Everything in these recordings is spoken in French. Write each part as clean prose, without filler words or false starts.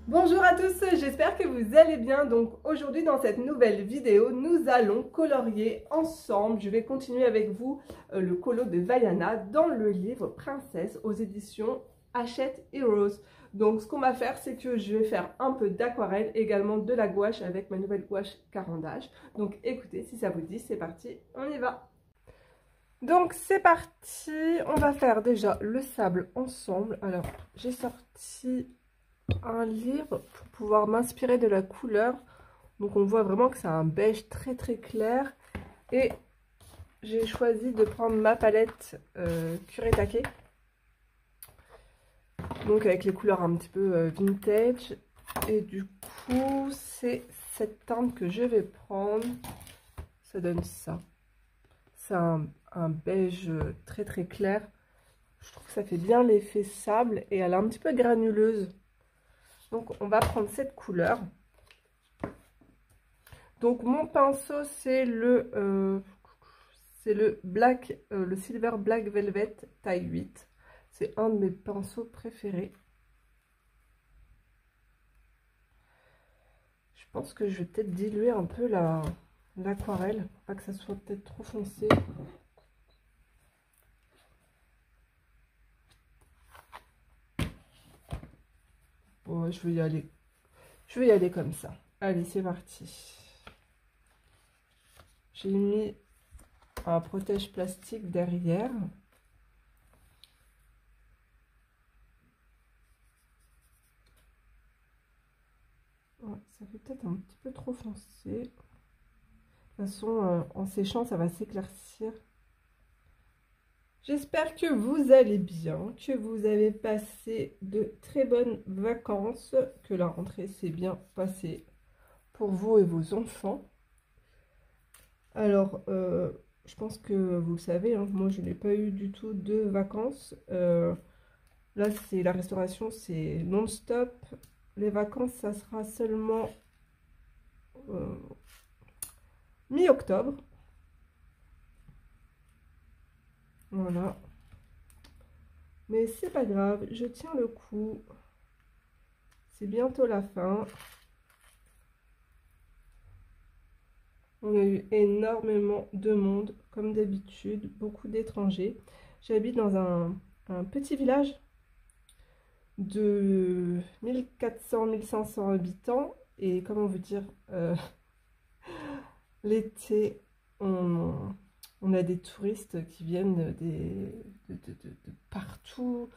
Bonjour à tous, j'espère que vous allez bien. Donc aujourd'hui dans cette nouvelle vidéo, nous allons colorier ensemble. Je vais continuer avec vous le colo de Vaiana dans le livre Princesse aux éditions Hachette Heroes. Donc ce qu'on va faire, c'est que je vais faire un peu d'aquarelle, également de la gouache avec ma nouvelle gouache Caran-d'Ache. Donc écoutez, si ça vous dit, c'est parti, on y va. Donc c'est parti, on va faire déjà le sable ensemble. Alors j'ai sorti un livre pour pouvoir m'inspirer de la couleur. Donc on voit vraiment que c'est un beige très clair. Et j'ai choisi de prendre ma palette Kuretake. Donc avec les couleurs un petit peu vintage. Et du coup c'est cette teinte que je vais prendre. Ça donne ça. C'est un beige très clair. Je trouve que ça fait bien l'effet sable et elle est un petit peu granuleuse. Donc on va prendre cette couleur. Donc mon pinceau c'est le black, le Silver Black Velvet taille 8. C'est un de mes pinceaux préférés. Je pense que je vais peut-être diluer un peu l'aquarelle pour pas que ça soit peut-être trop foncé. Bon, je vais y aller. Je vais y aller comme ça. Allez, c'est parti. J'ai mis un protège plastique derrière. Ouais, ça fait peut-être un petit peu trop foncé. De toute façon, en séchant, ça va s'éclaircir. J'espère que vous allez bien, que vous avez passé de très bonnes vacances, que la rentrée s'est bien passée pour vous et vos enfants. Alors, je pense que vous le savez, hein, moi je n'ai pas eu du tout de vacances. Là, c'est la restauration, c'est non-stop. Les vacances, ça sera seulement mi-octobre. Voilà. Mais c'est pas grave, je tiens le coup. C'est bientôt la fin. On a eu énormément de monde, comme d'habitude, beaucoup d'étrangers. J'habite dans un petit village de 1400-1500 habitants. Et comment vous dire, l'été, on a des touristes qui viennent de partout,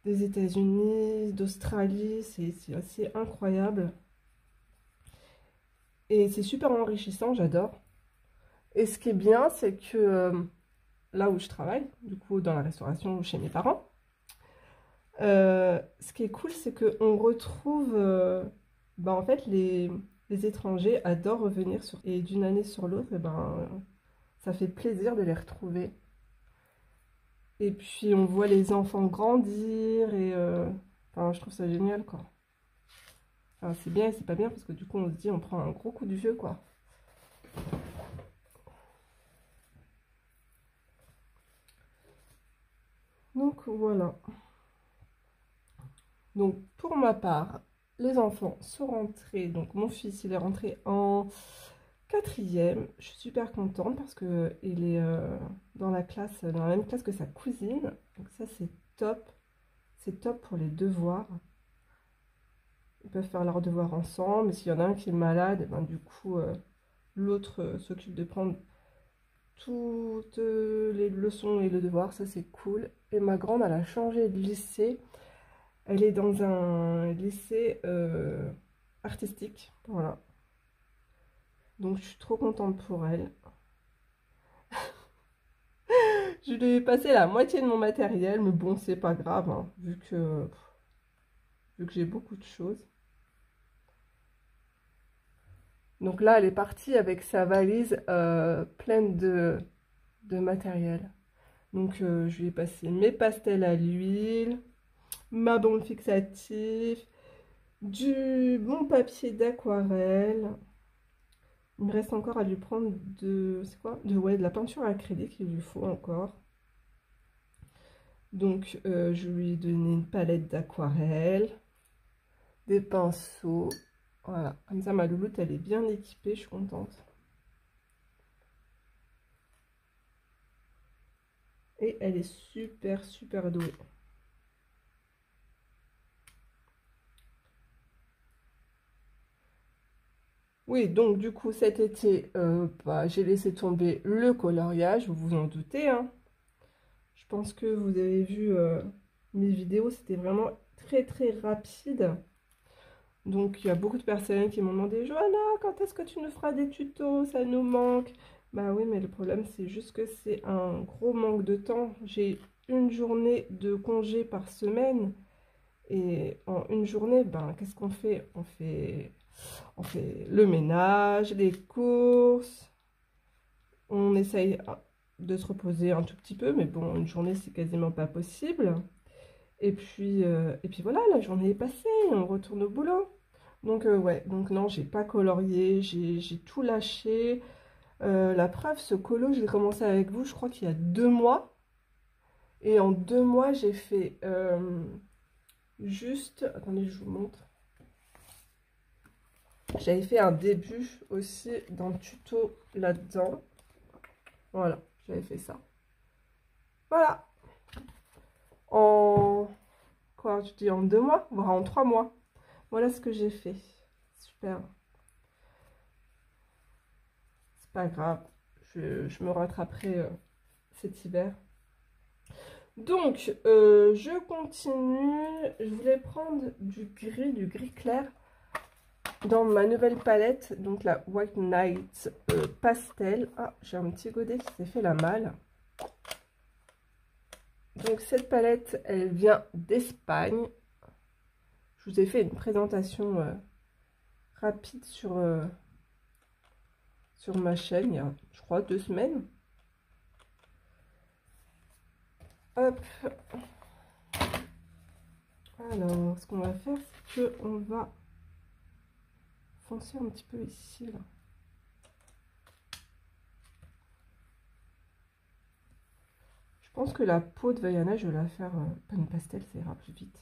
des États-Unis, d'Australie. C'est assez incroyable. Et c'est super enrichissant, j'adore. Et ce qui est bien, c'est que là où je travaille, du coup dans la restauration chez mes parents, ce qui est cool, c'est qu'on retrouve, en fait, les étrangers adorent revenir et d'une année sur l'autre, ça fait plaisir de les retrouver. Et puis on voit les enfants grandir et je trouve ça génial, quoi. Enfin, c'est bien et c'est pas bien parce que du coup on se dit on prend un gros coup de vieux, quoi. Donc voilà. Donc pour ma part, les enfants sont rentrés. Donc mon fils il est rentré en 4e. Je suis super contente parce que il est dans la même classe que sa cousine. Donc ça c'est top. C'est top pour les devoirs. Ils peuvent faire leurs devoirs ensemble. Et s'il y en a un qui est malade, du coup l'autre s'occupe de prendre toutes les leçons et le devoir. Ça c'est cool. Et ma grande elle a changé de lycée. Elle est dans un lycée artistique, voilà. Donc je suis trop contente pour elle. Je lui ai passé la moitié de mon matériel, mais bon, c'est pas grave, hein, vu que j'ai beaucoup de choses. Donc là, elle est partie avec sa valise pleine de matériel. Donc je lui ai passé mes pastels à l'huile, ma bombe fixative, du bon papier d'aquarelle. Il me reste encore à lui prendre de la peinture acrylique, il lui faut encore. Donc je lui ai donné une palette d'aquarelle, des pinceaux. Voilà, comme ça ma louloute elle est bien équipée, je suis contente. Et elle est super super douée. Oui, donc du coup cet été, j'ai laissé tomber le coloriage, vous vous en doutez, hein. Je pense que vous avez vu mes vidéos, c'était vraiment très très rapide. Donc il y a beaucoup de personnes qui m'ont demandé: Johanna, quand est-ce que tu nous feras des tutos? Ça nous manque. Bah oui, mais le problème c'est juste que c'est un gros manque de temps. J'ai une journée de congé par semaine. Et en une journée, ben, qu'est-ce qu'on fait? On fait le ménage, les courses. On essaye de se reposer un tout petit peu, mais bon, une journée c'est quasiment pas possible. Et puis voilà, la journée est passée, on retourne au boulot. Donc ouais, donc non, j'ai pas colorié, j'ai tout lâché. La preuve, ce colo, je l'ai commencé avec vous, je crois qu'il y a 2 mois. Et en 2 mois, j'ai fait juste... Attendez, je vous montre. J'avais fait un début aussi d'un tuto là-dedans. Voilà, j'avais fait ça. Voilà. En... Quoi, je dis en 2 mois, voire en 3 mois. Voilà ce que j'ai fait. Super. C'est pas grave. Je me rattraperai cet hiver. Donc, je continue. Je voulais prendre du gris clair dans ma nouvelle palette. Donc, la White Night Pastel. Ah, j'ai un petit godet qui s'est fait la malle. Donc, cette palette, elle vient d'Espagne. Je vous ai fait une présentation rapide sur ma chaîne il y a, je crois, 2 semaines. Hop. Alors, ce qu'on va faire, c'est qu'on va foncer un petit peu ici, là. Je pense que la peau de Vaiana, je vais la faire panne pastel, ça ira plus vite.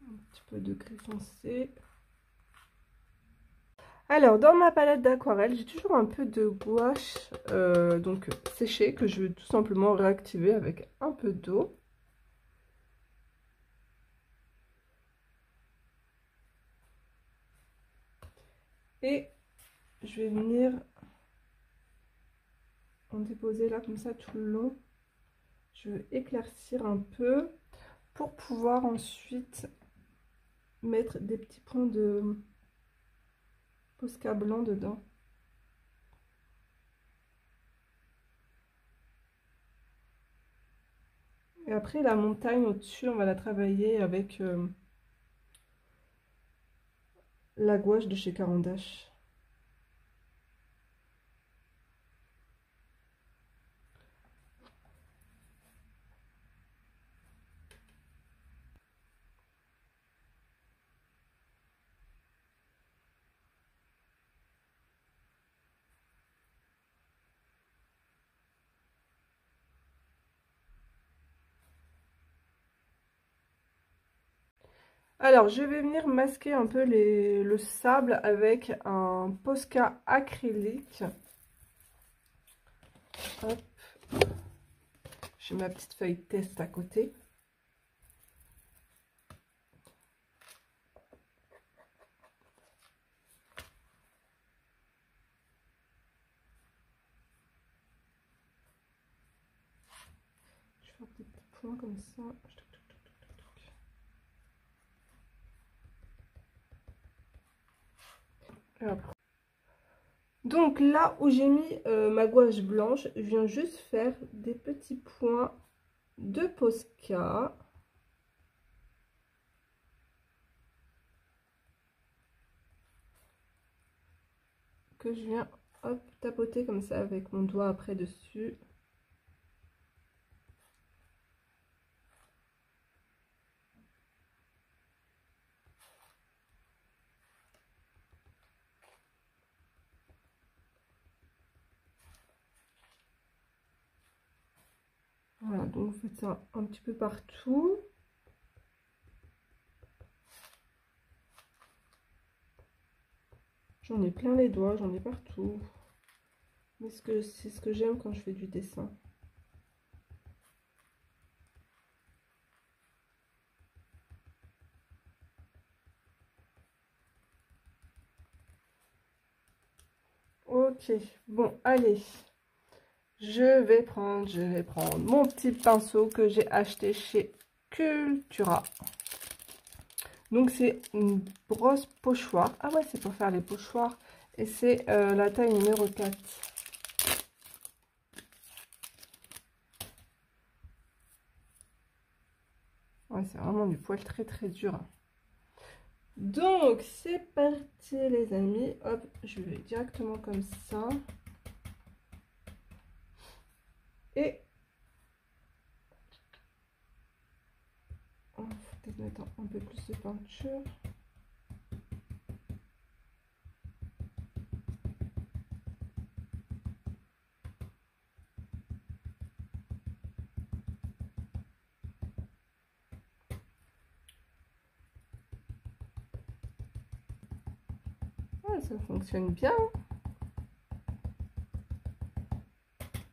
Un petit peu de gris foncé. Alors, dans ma palette d'aquarelle, j'ai toujours un peu de gouache donc séchée que je vais tout simplement réactiver avec un peu d'eau. Et je vais venir en déposer là comme ça tout le long. Je vais éclaircir un peu pour pouvoir ensuite mettre des petits points de Posca blanc dedans. Et après la montagne au-dessus, on va la travailler avec la gouache de chez Caran d'Ache. Alors, je vais venir masquer un peu le sable avec un Posca acrylique. Hop. J'ai ma petite feuille test à côté. Je vais faire des petits points comme ça. Donc là où j'ai mis ma gouache blanche, je viens juste faire des petits points de Posca. Que je viens hop, tapoter comme ça avec mon doigt après dessus. Voilà, donc vous faites ça un petit peu partout. J'en ai plein les doigts, j'en ai partout. Mais c'est ce que j'aime quand je fais du dessin. Ok, bon, allez. Je vais prendre mon petit pinceau que j'ai acheté chez Cultura. Donc c'est une brosse pochoir. Ah ouais, c'est pour faire les pochoirs. Et c'est la taille numéro 4. Ouais, c'est vraiment du poil très très dur. Donc c'est parti les amis. Hop, je vais directement comme ça. Et il faut peut-être mettre un peu plus de peinture. Ouais, ça fonctionne bien.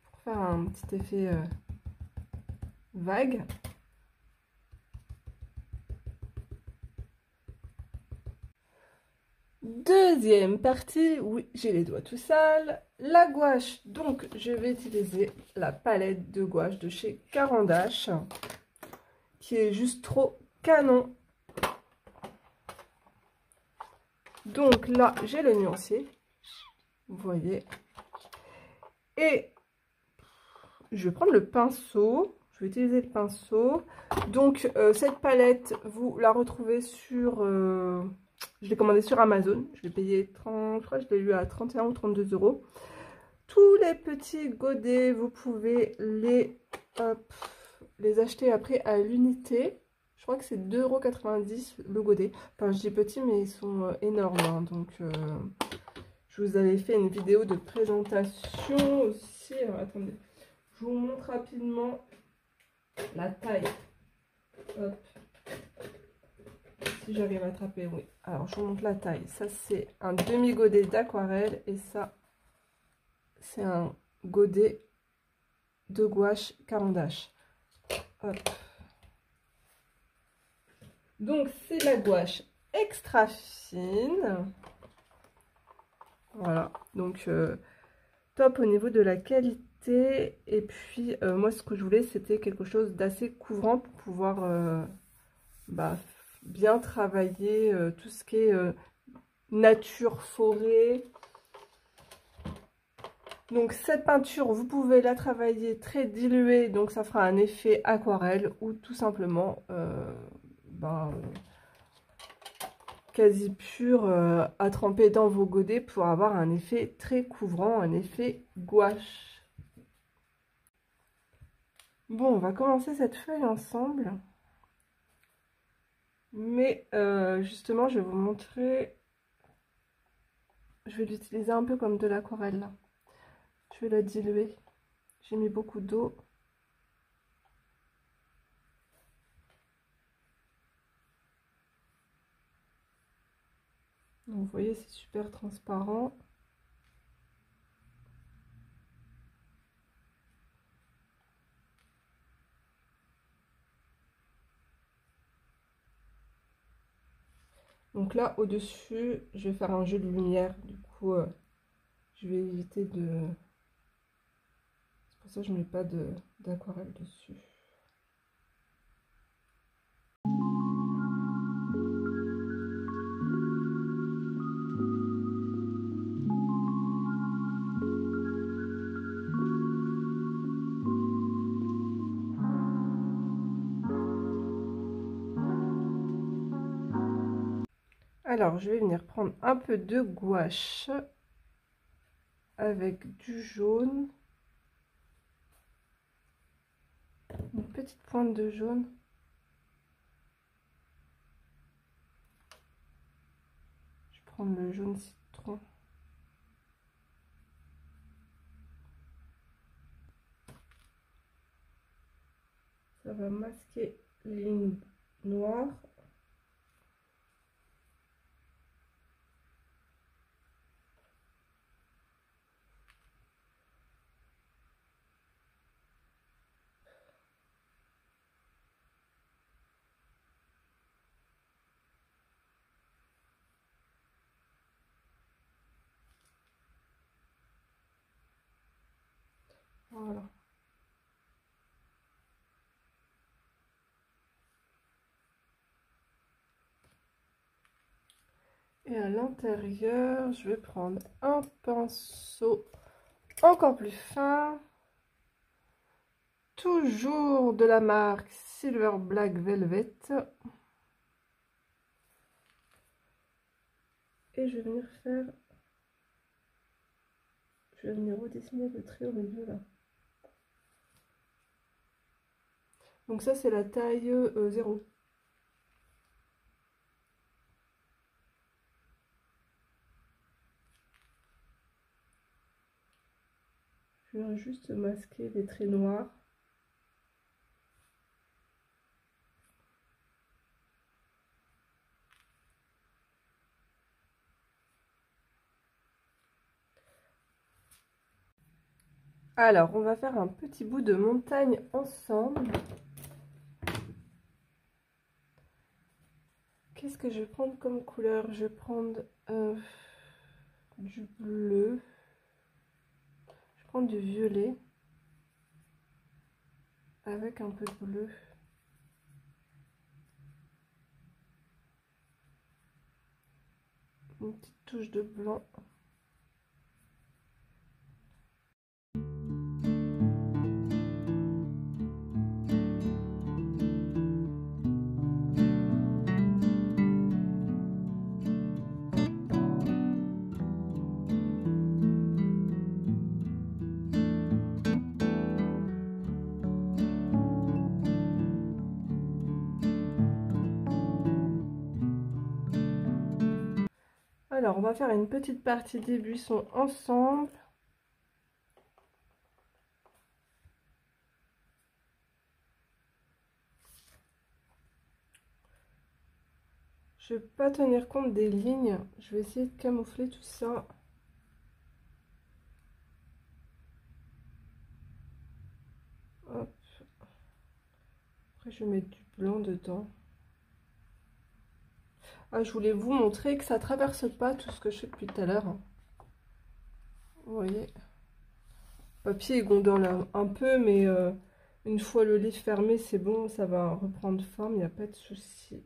Pour faire un petit effet vague. Deuxième partie, oui, j'ai les doigts tout sales. La gouache, donc je vais utiliser la palette de gouache de chez Caran d'Ache, qui est juste trop canon. Donc là, j'ai le nuancier, vous voyez. Et je vais prendre le pinceau, je vais utiliser le pinceau. Donc cette palette, vous la retrouvez sur... je l'ai commandée sur Amazon, je l'ai payé 30, je crois que je l'ai eu à 31 ou 32 €. Tous les petits godets, vous pouvez les acheter après à l'unité. Je crois que c'est 2,90 € le godet. Enfin, je dis petit, mais ils sont énormes. Hein, donc, je vous avais fait une vidéo de présentation aussi. Alors, attendez, je vous montre rapidement la taille. Hop. Si j'arrive à attraper, oui. Alors, je vous montre la taille. Ça, c'est un demi-godet d'aquarelle. Et ça, c'est un godet de gouache Caran d'Ache. Hop. Donc, c'est de la gouache extra fine. Voilà. Donc, top au niveau de la qualité. Et puis, moi, ce que je voulais, c'était quelque chose d'assez couvrant pour pouvoir bien travailler tout ce qui est nature, forêt. Donc cette peinture, vous pouvez la travailler très diluée, donc ça fera un effet aquarelle ou tout simplement quasi pur à tremper dans vos godets pour avoir un effet très couvrant, un effet gouache. Bon, on va commencer cette feuille ensemble. Mais justement, je vais vous montrer, je vais l'utiliser un peu comme de l'aquarelle. Je vais la diluer. J'ai mis beaucoup d'eau. Donc, vous voyez, c'est super transparent. Donc là, au-dessus, je vais faire un jeu de lumière. Du coup, je vais éviter de... C'est pour ça que je ne mets pas d'aquarelle dessus. Alors, je vais venir prendre un peu de gouache avec du jaune. Une petite pointe de jaune. Je vais prendre le jaune citron. Ça va masquer les lignes noires. Voilà. Et à l'intérieur, je vais prendre un pinceau encore plus fin. Toujours de la marque Silver Black Velvet. Et je vais venir faire... Je vais venir redessiner le trait au milieu là. Donc ça c'est la taille 0. Je viens juste masquer les traits noirs. Alors, on va faire un petit bout de montagne ensemble. Qu'est-ce que je vais prendre comme couleur? Je vais prendre du bleu. Je vais prendre du violet. Avec un peu de bleu. Une petite touche de blanc. Alors, on va faire une petite partie des buissons ensemble. Je ne vais pas tenir compte des lignes. Je vais essayer de camoufler tout ça. Hop. Après, je vais mettre du blanc dedans. Ah, je voulais vous montrer que ça traverse pas tout ce que je fais depuis tout à l'heure. Vous voyez, le papier il gondole un peu, mais une fois le livre fermé, c'est bon, ça va reprendre forme, il n'y a pas de souci.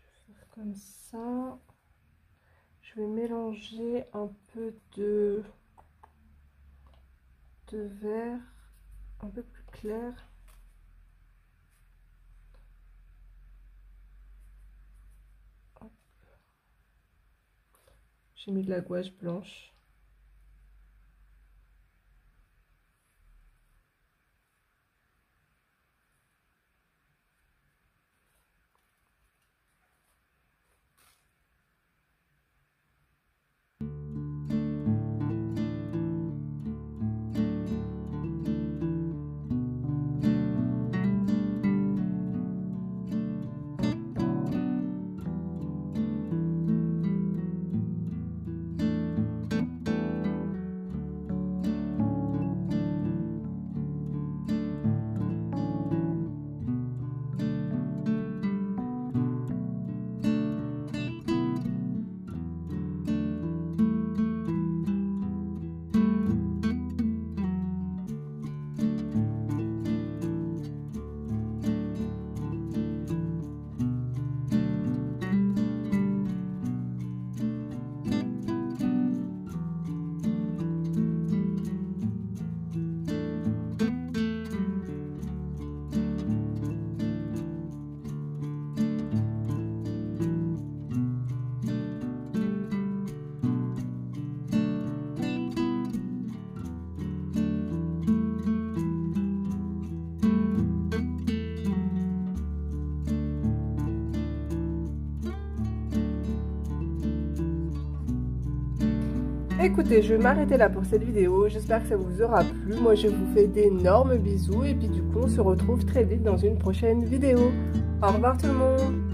Je vais faire comme ça. Je vais mélanger un peu de vert, un peu plus clair. J'ai mis de la gouache blanche. Écoutez, je vais m'arrêter là pour cette vidéo. J'espère que ça vous aura plu. Moi, je vous fais d'énormes bisous. Et puis du coup, on se retrouve très vite dans une prochaine vidéo. Au revoir tout le monde!